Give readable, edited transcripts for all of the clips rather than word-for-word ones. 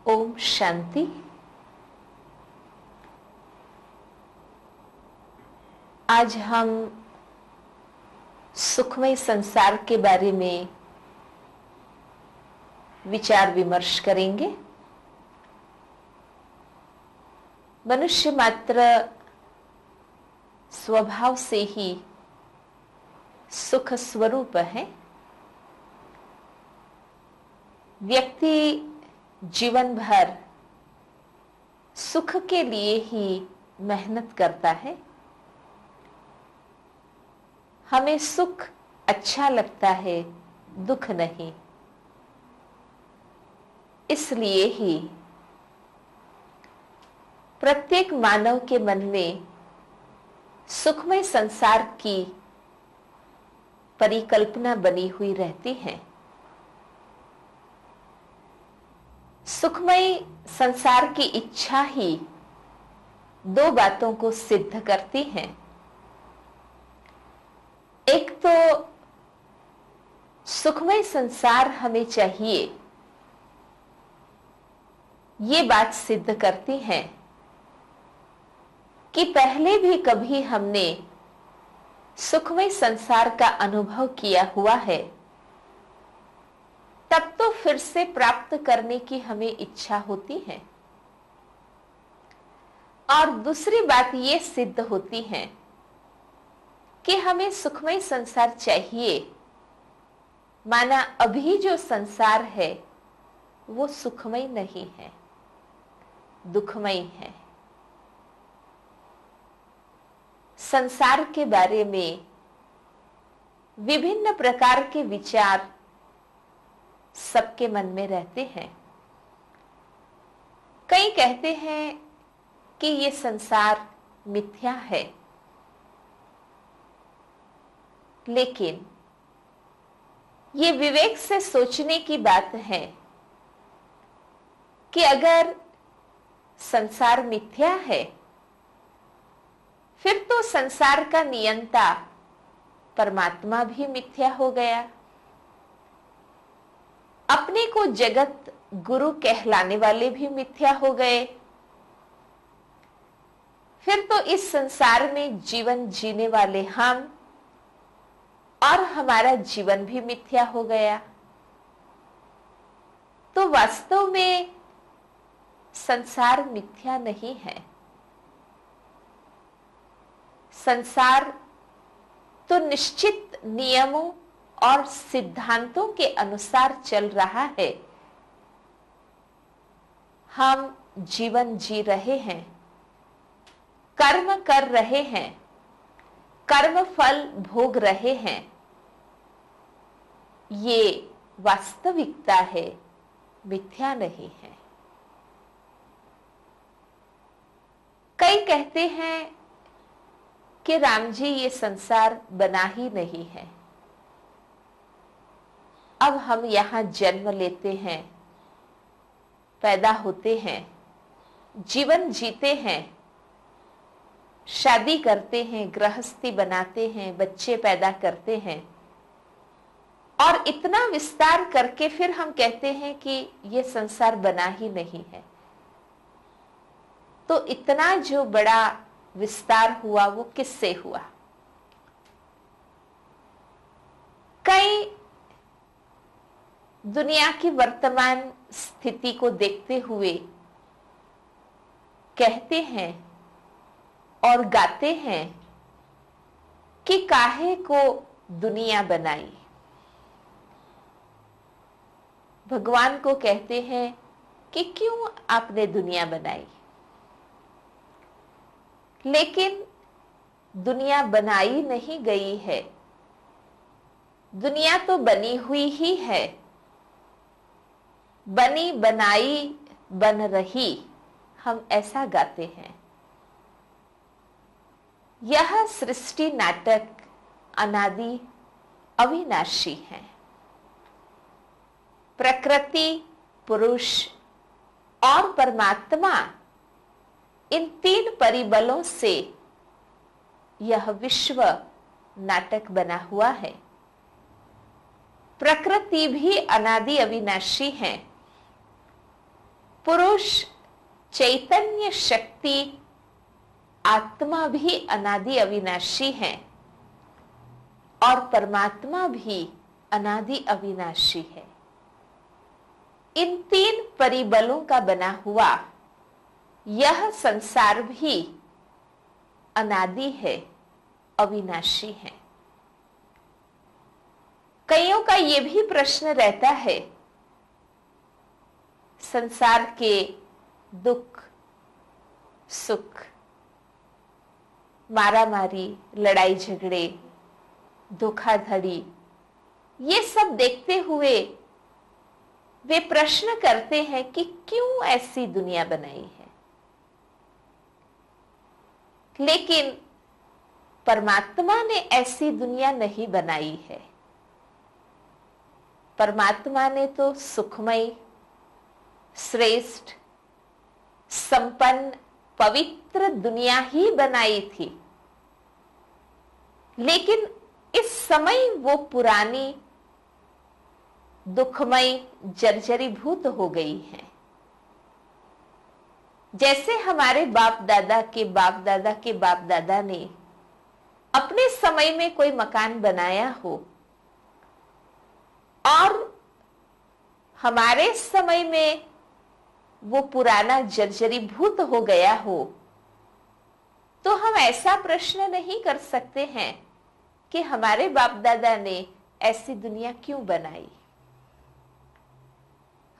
ओम शांति। आज हम सुखमय संसार के बारे में विचार विमर्श करेंगे। मनुष्य मात्र स्वभाव से ही सुख स्वरूप है। व्यक्ति जीवन भर सुख के लिए ही मेहनत करता है। हमें सुख अच्छा लगता है, दुख नहीं। इसलिए ही प्रत्येक मानव के मन में सुखमय संसार की परिकल्पना बनी हुई रहती है। सुखमय संसार की इच्छा ही दो बातों को सिद्ध करती है। एक तो सुखमय संसार हमें चाहिए, ये बात सिद्ध करती है कि पहले भी कभी हमने सुखमय संसार का अनुभव किया हुआ है, तब तो फिर से प्राप्त करने की हमें इच्छा होती है। और दूसरी बात यह सिद्ध होती है कि हमें सुखमय संसार चाहिए, माना अभी जो संसार है वो सुखमय नहीं है, दुखमय है। संसार के बारे में विभिन्न प्रकार के विचार सबके मन में रहते हैं। कई कहते हैं कि ये संसार मिथ्या है, लेकिन ये विवेक से सोचने की बात है कि अगर संसार मिथ्या है, फिर तो संसार का नियंता परमात्मा भी मिथ्या हो गया। अपने को जगत गुरु कहलाने वाले भी मिथ्या हो गए। फिर तो इस संसार में जीवन जीने वाले हम और हमारा जीवन भी मिथ्या हो गया। तो वास्तव में संसार मिथ्या नहीं है। संसार तो निश्चित नियमों और सिद्धांतों के अनुसार चल रहा है। हम जीवन जी रहे हैं, कर्म कर रहे हैं, कर्म फल भोग रहे हैं। ये वास्तविकता है, मिथ्या नहीं है। कई कहते हैं कि राम जी ये संसार बना ही नहीं है। अब हम यहां जन्म लेते हैं, पैदा होते हैं, जीवन जीते हैं, शादी करते हैं, गृहस्थी बनाते हैं, बच्चे पैदा करते हैं और इतना विस्तार करके फिर हम कहते हैं कि ये संसार बना ही नहीं है। तो इतना जो बड़ा विस्तार हुआ वो किससे हुआ? कई दुनिया की वर्तमान स्थिति को देखते हुए कहते हैं और गाते हैं कि काहे को दुनिया बनाई। भगवान को कहते हैं कि क्यों आपने दुनिया बनाई। लेकिन दुनिया बनाई नहीं गई है, दुनिया तो बनी हुई ही है। बनी बनाई बन रही, हम ऐसा गाते हैं। यह सृष्टि नाटक अनादि अविनाशी है। प्रकृति, पुरुष और परमात्मा, इन तीन परिबलों से यह विश्व नाटक बना हुआ है। प्रकृति भी अनादि अविनाशी है। पुरुष, चैतन्य शक्ति, आत्मा भी अनादि अविनाशी है और परमात्मा भी अनादि अविनाशी है। इन तीन परिबलों का बना हुआ यह संसार भी अनादि है, अविनाशी है। कईयों का यह भी प्रश्न रहता है, संसार के दुख, सुख, मारामारी, लड़ाई झगड़े, धोखाधड़ी, ये सब देखते हुए वे प्रश्न करते हैं कि क्यों ऐसी दुनिया बनाई है। लेकिन परमात्मा ने ऐसी दुनिया नहीं बनाई है। परमात्मा ने तो सुखमय, श्रेष्ठ, संपन्न, पवित्र दुनिया ही बनाई थी। लेकिन इस समय वो पुरानी, दुखमय, जर्जरीभूत हो गई है। जैसे हमारे बाप दादा के बाप दादा के बाप दादा ने अपने समय में कोई मकान बनाया हो और हमारे समय में वो पुराना जर्जरीभूत हो गया हो, तो हम ऐसा प्रश्न नहीं कर सकते हैं कि हमारे बाप दादा ने ऐसी दुनिया क्यों बनाई।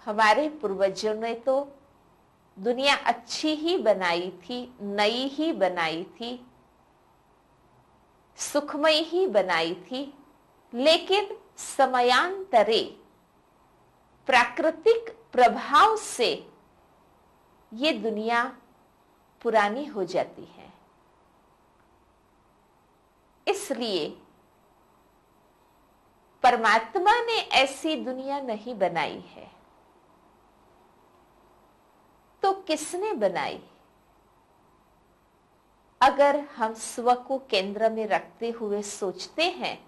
हमारे पूर्वजों ने तो दुनिया अच्छी ही बनाई थी, नई ही बनाई थी, सुखमय ही बनाई थी। लेकिन समयांतरे प्राकृतिक प्रभाव से ये दुनिया पुरानी हो जाती है। इसलिए परमात्मा ने ऐसी दुनिया नहीं बनाई है। तो किसने बनाई? अगर हम स्व को केंद्र में रखते हुए सोचते हैं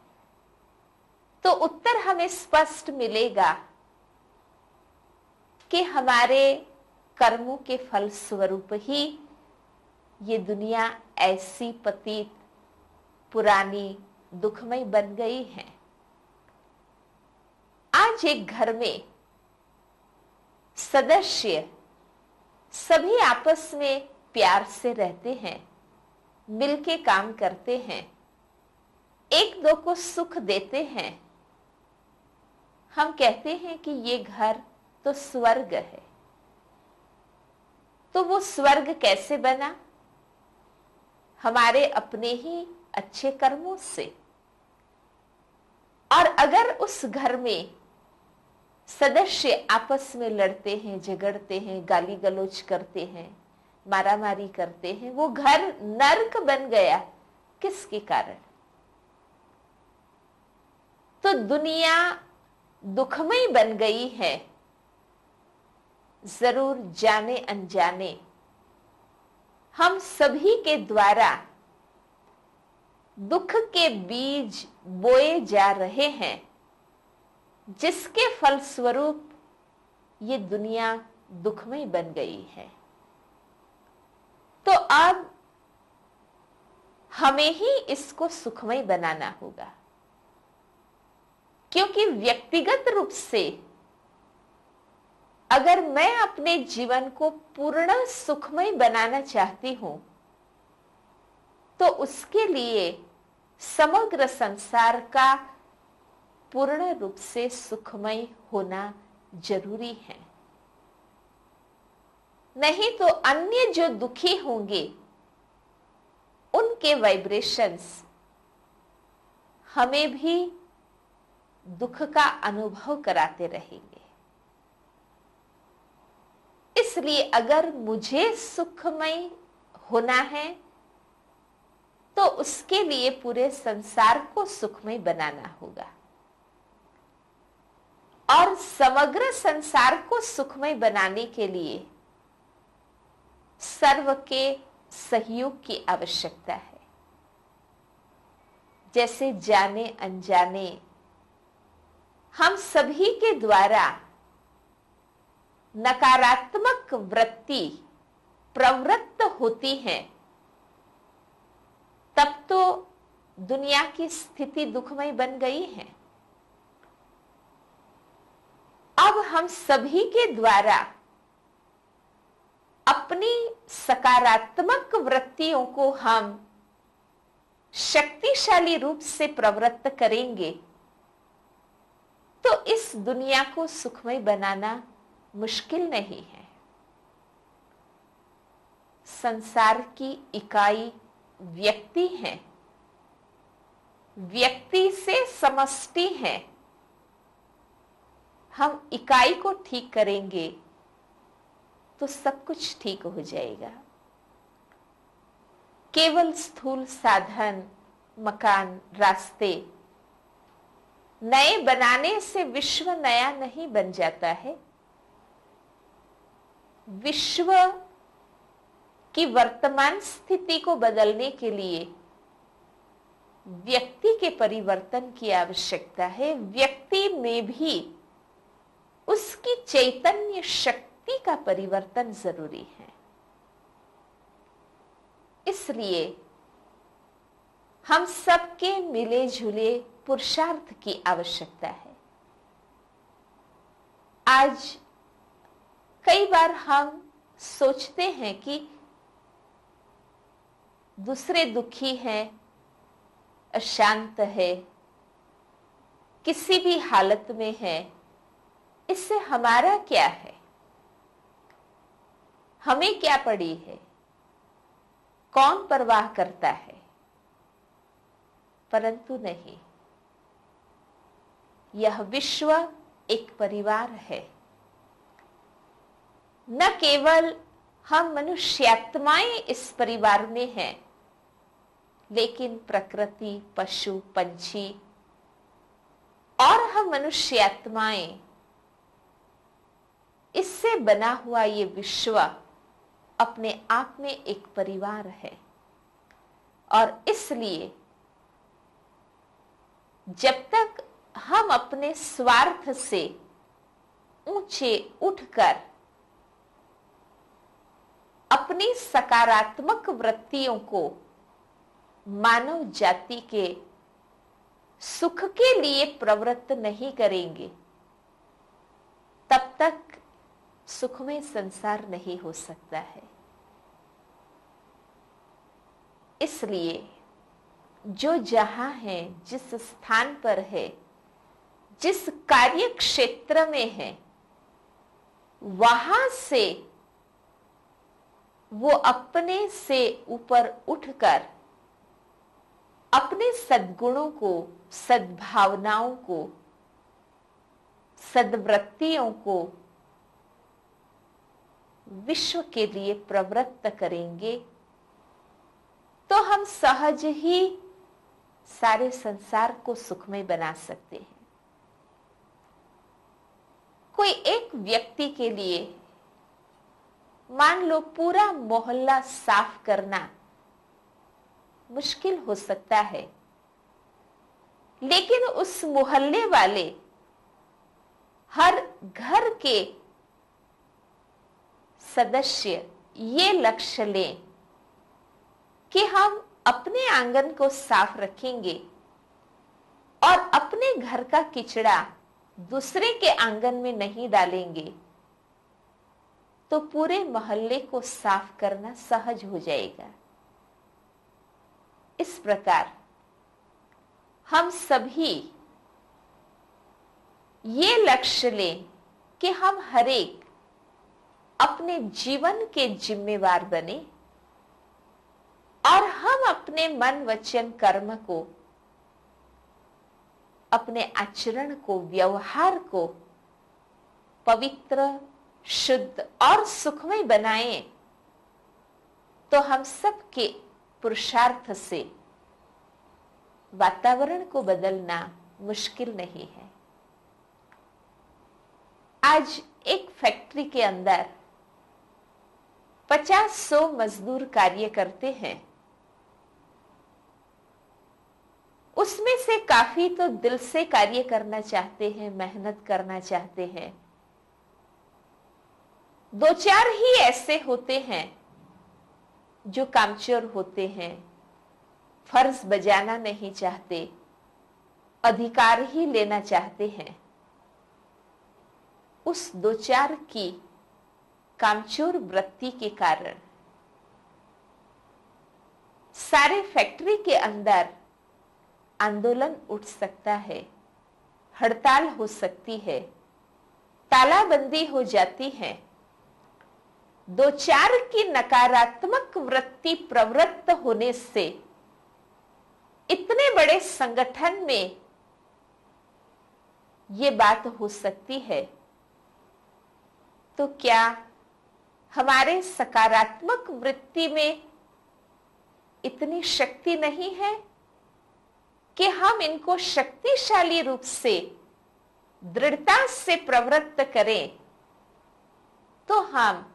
तो उत्तर हमें स्पष्ट मिलेगा कि हमारे कर्मों के फल स्वरूप ही ये दुनिया ऐसी पतित, पुरानी, दुखमय बन गई है। आज एक घर में सदस्य सभी आपस में प्यार से रहते हैं, मिलके काम करते हैं, एक दो को सुख देते हैं। हम कहते हैं कि ये घर तो स्वर्ग है। तो वो स्वर्ग कैसे बना? हमारे अपने ही अच्छे कर्मों से। और अगर उस घर में सदस्य आपस में लड़ते हैं, झगड़ते हैं, गाली गलौज करते हैं, मारामारी करते हैं, वो घर नरक बन गया। किसके कारण? तो दुनिया दुखमय बन गई है। जरूर जाने अनजाने हम सभी के द्वारा दुख के बीज बोए जा रहे हैं, जिसके फलस्वरूप ये दुनिया दुखमय बन गई है। तो अब हमें ही इसको सुखमय बनाना होगा, क्योंकि व्यक्तिगत रूप से अगर मैं अपने जीवन को पूर्ण सुखमय बनाना चाहती हूं, तो उसके लिए समग्र संसार का पूर्ण रूप से सुखमय होना जरूरी है। नहीं तो अन्य जो दुखी होंगे उनके वाइब्रेशंस हमें भी दुख का अनुभव कराते रहेंगे। इसलिए अगर मुझे सुखमय होना है तो उसके लिए पूरे संसार को सुखमय बनाना होगा, और समग्र संसार को सुखमय बनाने के लिए सर्व के सहयोग की आवश्यकता है। जैसे जाने अनजाने हम सभी के द्वारा नकारात्मक वृत्ति प्रवृत्त होती है, तब तो दुनिया की स्थिति दुखमय बन गई है। अब हम सभी के द्वारा अपनी सकारात्मक वृत्तियों को हम शक्तिशाली रूप से प्रवृत्त करेंगे तो इस दुनिया को सुखमय बनाना मुश्किल नहीं है। संसार की इकाई व्यक्ति है, व्यक्ति से समष्टि है। हम इकाई को ठीक करेंगे तो सब कुछ ठीक हो जाएगा। केवल स्थूल साधन, मकान, रास्ते नए बनाने से विश्व नया नहीं बन जाता है। विश्व की वर्तमान स्थिति को बदलने के लिए व्यक्ति के परिवर्तन की आवश्यकता है। व्यक्ति में भी उसकी चैतन्य शक्ति का परिवर्तन जरूरी है। इसलिए हम सबके मिले जुले पुरुषार्थ की आवश्यकता है। आज कई बार हम सोचते हैं कि दूसरे दुखी हैं, अशांत है, किसी भी हालत में है, इससे हमारा क्या है, हमें क्या पड़ी है, कौन परवाह करता है। परंतु नहीं, यह विश्व एक परिवार है। न केवल हम मनुष्यात्माएं इस परिवार में हैं, लेकिन प्रकृति, पशु, पंछी और हम मनुष्यात्माएं, इससे बना हुआ ये विश्व अपने आप में एक परिवार है। और इसलिए जब तक हम अपने स्वार्थ से ऊंचे उठकर अपनी सकारात्मक वृत्तियों को मानव जाति के सुख के लिए प्रवृत्त नहीं करेंगे, तब तक सुखमय संसार नहीं हो सकता है। इसलिए जो जहां है, जिस स्थान पर है, जिस कार्य क्षेत्र में है, वहां से वो अपने से ऊपर उठकर अपने सद्गुणों को, सद्भावनाओं को, सद्वृत्तियों को विश्व के लिए प्रवृत्त करेंगे तो हम सहज ही सारे संसार को सुखमय बना सकते हैं। कोई एक व्यक्ति के लिए मान लो पूरा मोहल्ला साफ करना मुश्किल हो सकता है, लेकिन उस मोहल्ले वाले हर घर के सदस्य ये लक्ष्य लें कि हम अपने आंगन को साफ रखेंगे और अपने घर का किचड़ा दूसरे के आंगन में नहीं डालेंगे, तो पूरे मोहल्ले को साफ करना सहज हो जाएगा। इस प्रकार हम सभी ये लक्ष्य लें कि हम हरेक अपने जीवन के जिम्मेवार बने और हम अपने मन, वचन, कर्म को, अपने आचरण को, व्यवहार को पवित्र, शुद्ध और सुखमय बनाएं तो हम सबके पुरुषार्थ से वातावरण को बदलना मुश्किल नहीं है। आज एक फैक्ट्री के अंदर 50-100 मजदूर कार्य करते हैं। उसमें से काफी तो दिल से कार्य करना चाहते हैं, मेहनत करना चाहते हैं। 2-4 ही ऐसे होते हैं जो कामचोर होते हैं, फर्ज बजाना नहीं चाहते, अधिकार ही लेना चाहते हैं। उस 2-4 की कामचोर वृत्ति के कारण सारे फैक्ट्री के अंदर आंदोलन उठ सकता है, हड़ताल हो सकती है, तालाबंदी हो जाती है। 2-4 की नकारात्मक वृत्ति प्रवृत्त होने से इतने बड़े संगठन में ये बात हो सकती है। तो क्या हमारे सकारात्मक वृत्ति में इतनी शक्ति नहीं है कि हम इनको शक्तिशाली रूप से दृढ़ता से प्रवृत्त करें तो हम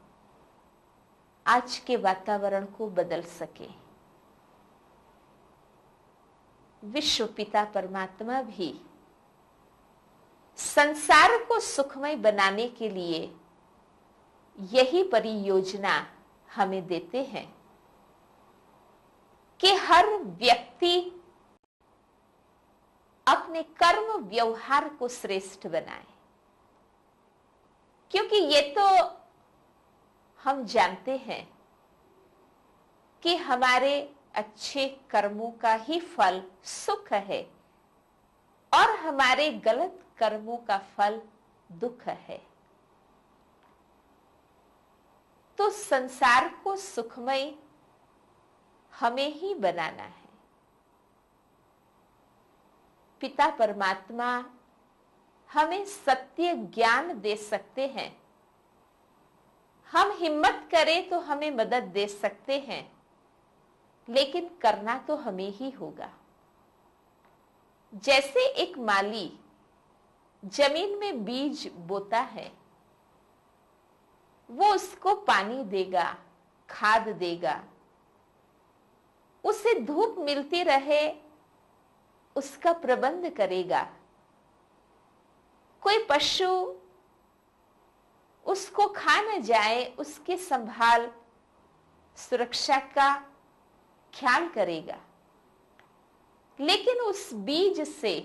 आज के वातावरण को बदल सके। विश्व पिता परमात्मा भी संसार को सुखमय बनाने के लिए यही परियोजना हमें देते हैं कि हर व्यक्ति अपने कर्म व्यवहार को श्रेष्ठ बनाए। क्योंकि ये तो हम जानते हैं कि हमारे अच्छे कर्मों का ही फल सुख है और हमारे गलत कर्मों का फल दुख है। तो संसार को सुखमय हमें ही बनाना है। पिता परमात्मा हमें सत्य ज्ञान दे सकते हैं। हम हिम्मत करें तो हमें मदद दे सकते हैं, लेकिन करना तो हमें ही होगा। जैसे एक माली जमीन में बीज बोता है, वो उसको पानी देगा, खाद देगा, उसे धूप मिलती रहे उसका प्रबंध करेगा। कोई पशु उसको खा न जाए उसके संभाल सुरक्षा का ख्याल करेगा। लेकिन उस बीज से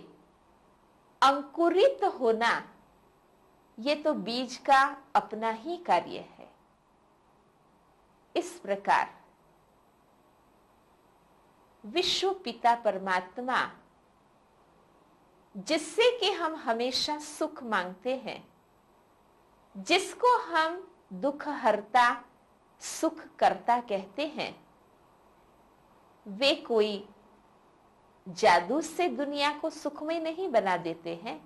अंकुरित होना ये तो बीज का अपना ही कार्य है। इस प्रकार विश्व पिता परमात्मा जिससे कि हम हमेशा सुख मांगते हैं, जिसको हम दुख हरता सुख करता कहते हैं, वे कोई जादू से दुनिया को सुखमय नहीं बना देते हैं।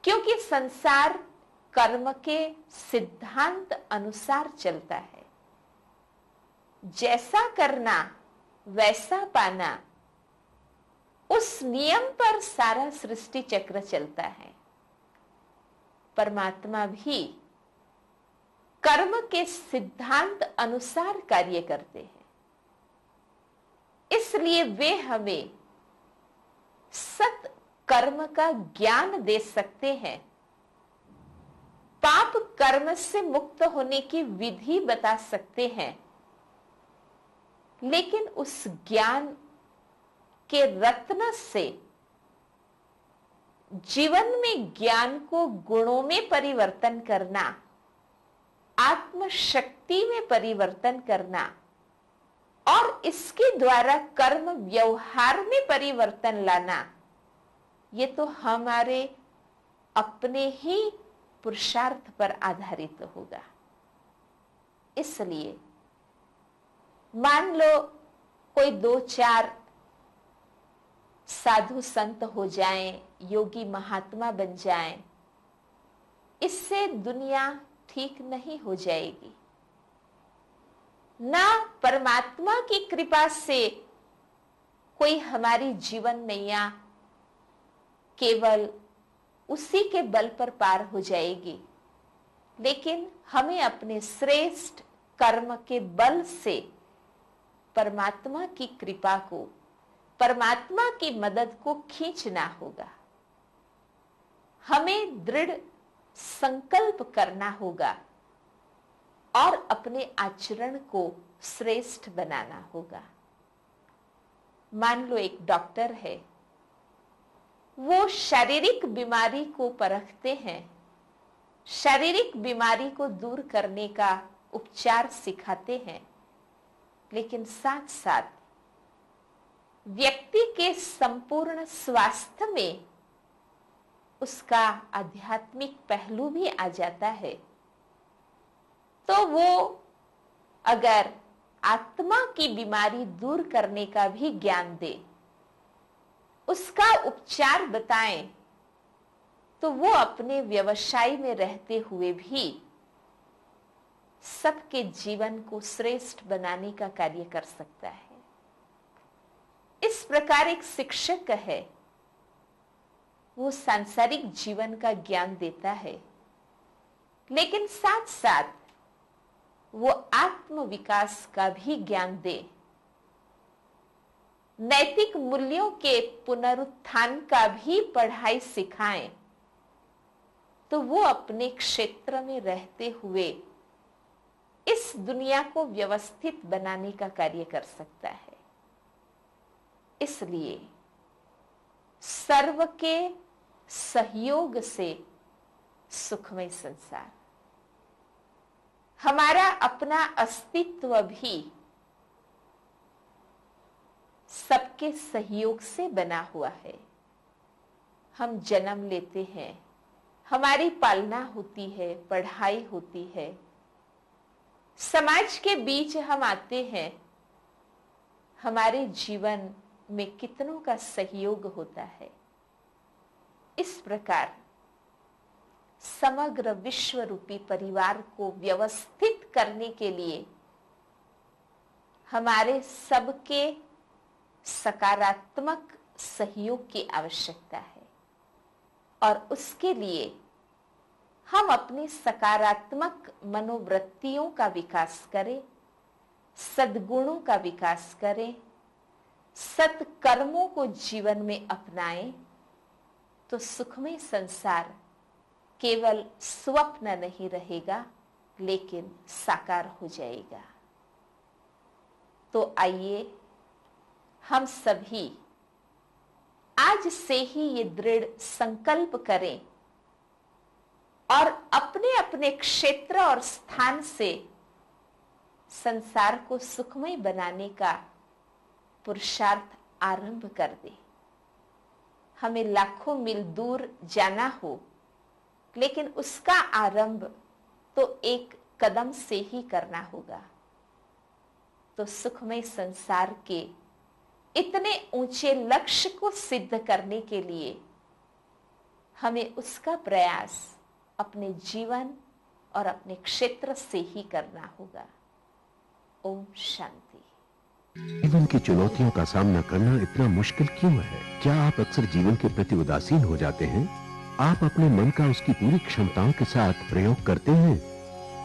क्योंकि संसार कर्म के सिद्धांत अनुसार चलता है। जैसा करना वैसा पाना, उस नियम पर सारा सृष्टि चक्र चलता है। परमात्मा भी कर्म के सिद्धांत अनुसार कार्य करते हैं। इसलिए वे हमें सत कर्म का ज्ञान दे सकते हैं, पाप कर्म से मुक्त होने की विधि बता सकते हैं। लेकिन उस ज्ञान के रत्न से जीवन में ज्ञान को गुणों में परिवर्तन करना, आत्मशक्ति में परिवर्तन करना और इसके द्वारा कर्म व्यवहार में परिवर्तन लाना, ये तो हमारे अपने ही पुरुषार्थ पर आधारित होगा। इसलिए मान लो कोई 2-4 साधु संत हो जाएं, योगी महात्मा बन जाएं, इससे दुनिया ठीक नहीं हो जाएगी। ना परमात्मा की कृपा से कोई हमारी जीवन नैया केवल उसी के बल पर पार हो जाएगी, लेकिन हमें अपने श्रेष्ठ कर्म के बल से परमात्मा की कृपा को, परमात्मा की मदद को खींचना होगा। हमें दृढ़ संकल्प करना होगा और अपने आचरण को श्रेष्ठ बनाना होगा। मान लो एक डॉक्टर है, वो शारीरिक बीमारी को परखते हैं, शारीरिक बीमारी को दूर करने का उपचार सिखाते हैं, लेकिन साथ साथ व्यक्ति के संपूर्ण स्वास्थ्य में उसका आध्यात्मिक पहलू भी आ जाता है। तो वो अगर आत्मा की बीमारी दूर करने का भी ज्ञान दे, उसका उपचार बताएं, तो वो अपने व्यवसाय में रहते हुए भी सबके जीवन को श्रेष्ठ बनाने का कार्य कर सकता है। इस प्रकार एक शिक्षक है, वो सांसारिक जीवन का ज्ञान देता है, लेकिन साथ साथ वो आत्म विकास का भी ज्ञान दे, नैतिक मूल्यों के पुनरुत्थान का भी पढ़ाई सिखाएं, तो वो अपने क्षेत्र में रहते हुए इस दुनिया को व्यवस्थित बनाने का कार्य कर सकता है। इसलिए सर्व के सहयोग से सुखमय संसार, हमारा अपना अस्तित्व भी सबके सहयोग से बना हुआ है। हम जन्म लेते हैं, हमारी पालना होती है, पढ़ाई होती है, समाज के बीच हम आते हैं, हमारे जीवन में कितनों का सहयोग होता है। इस प्रकार समग्र विश्व रूपी परिवार को व्यवस्थित करने के लिए हमारे सबके सकारात्मक सहयोग की आवश्यकता है, और उसके लिए हम अपनी सकारात्मक मनोवृत्तियों का विकास करें, सद्गुणों का विकास करें, सत्कर्मों को जीवन में अपनाएं, तो सुखमय संसार केवल स्वप्न नहीं रहेगा, लेकिन साकार हो जाएगा। तो आइए हम सभी आज से ही ये दृढ़ संकल्प करें और अपने अपने क्षेत्र और स्थान से संसार को सुखमय बनाने का पुरुषार्थ आरंभ कर दे। हमें लाखों मील दूर जाना हो, लेकिन उसका आरंभ तो एक कदम से ही करना होगा। तो सुखमय संसार के इतने ऊंचे लक्ष्य को सिद्ध करने के लिए हमें उसका प्रयास अपने जीवन और अपने क्षेत्र से ही करना होगा। ओम शांति। जीवन की चुनौतियों का सामना करना इतना मुश्किल क्यों है? क्या आप अक्सर जीवन के प्रति उदासीन हो जाते हैं? आप अपने मन का उसकी पूरी क्षमताओं के साथ प्रयोग करते हैं?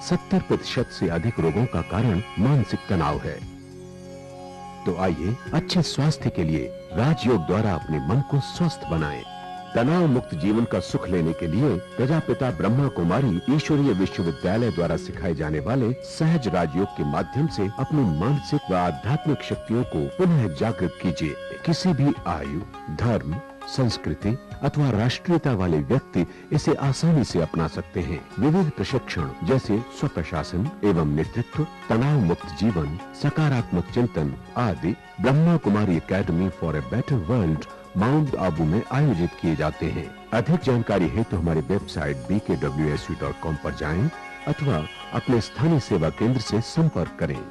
70% से अधिक रोगों का कारण मानसिक तनाव है। तो आइए अच्छे स्वास्थ्य के लिए राजयोग द्वारा अपने मन को स्वस्थ बनाएं। तनाव मुक्त जीवन का सुख लेने के लिए प्रजापिता ब्रह्मा कुमारी ईश्वरीय विश्वविद्यालय द्वारा सिखाए जाने वाले सहज राजयोग के माध्यम से अपनी मानसिक व आध्यात्मिक शक्तियों को पुनः जागृत कीजिए। किसी भी आयु, धर्म, संस्कृति अथवा राष्ट्रीयता वाले व्यक्ति इसे आसानी से अपना सकते हैं। विविध प्रशिक्षण जैसे स्वप्रशासन एवं नेतृत्व, तनाव मुक्त जीवन, सकारात्मक चिंतन आदि Brahma Kumari academy for a better world Mount Abu में आयोजित किए जाते हैं। अधिक जानकारी हेतु हमारी वेबसाइट bkwsu.com पर जाएं अथवा अपने स्थानीय सेवा केंद्र से संपर्क करें।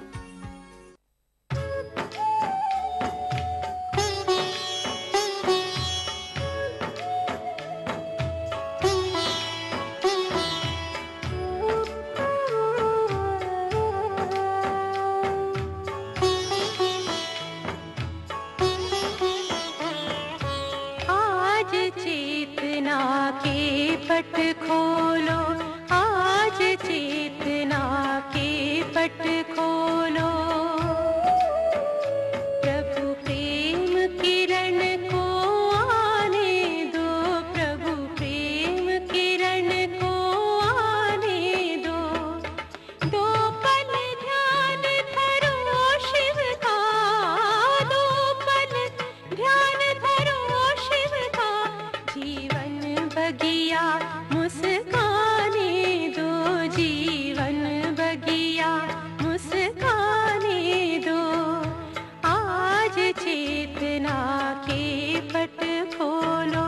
पट खोलो, आज चेतना के पट खोलो। प्रभु प्रेम किरण को आने दो, प्रभु प्रेम किरण को आने दो। दो पल ध्यान धरो शिव का, दो पल ध्यान धरो शिव का। जीवन बगिया मुस्काने दो, जीवन बगिया मुस्काने दो। आज चेतना के पट खोलो।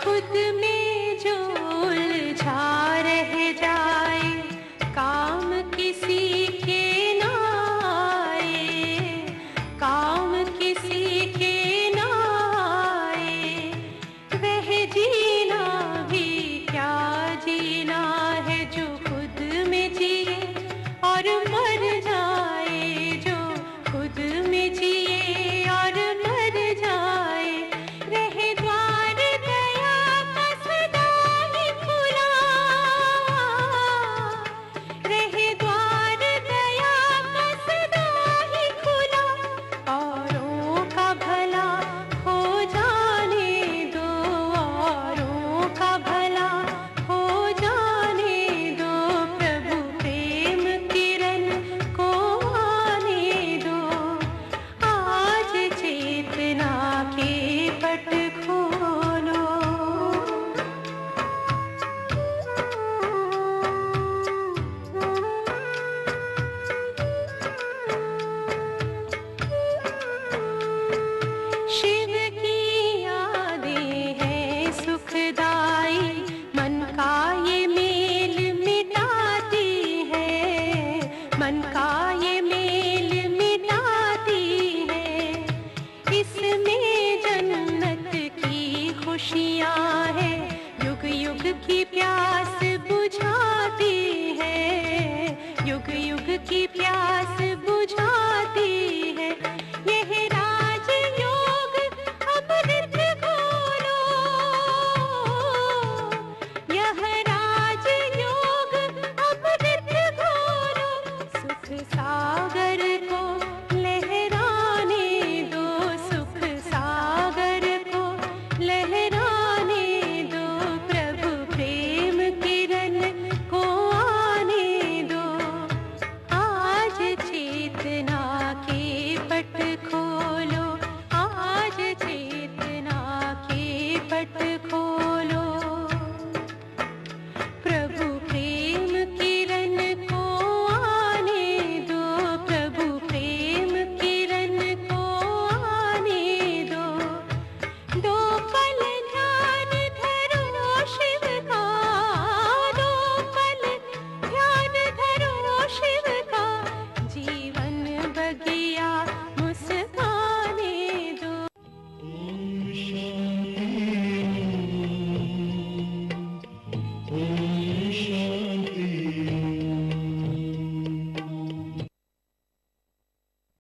खुद में जो उलझा रह जाए, काम किसी के ना आए, काम किसी के ना आए। वह जीना भी क्या जीना है जो खुद में जिए और मर जाए, जो खुद में जिए और मर जाए। रहे द्वार दया का सदा ही खुला, रहे द्वार दया का सदा ही खुला। औरों का भला हो जाने दो, औरों का भला हो जाने दो। प्रभु प्रेम किरण को आने दो। आज चेतना के पट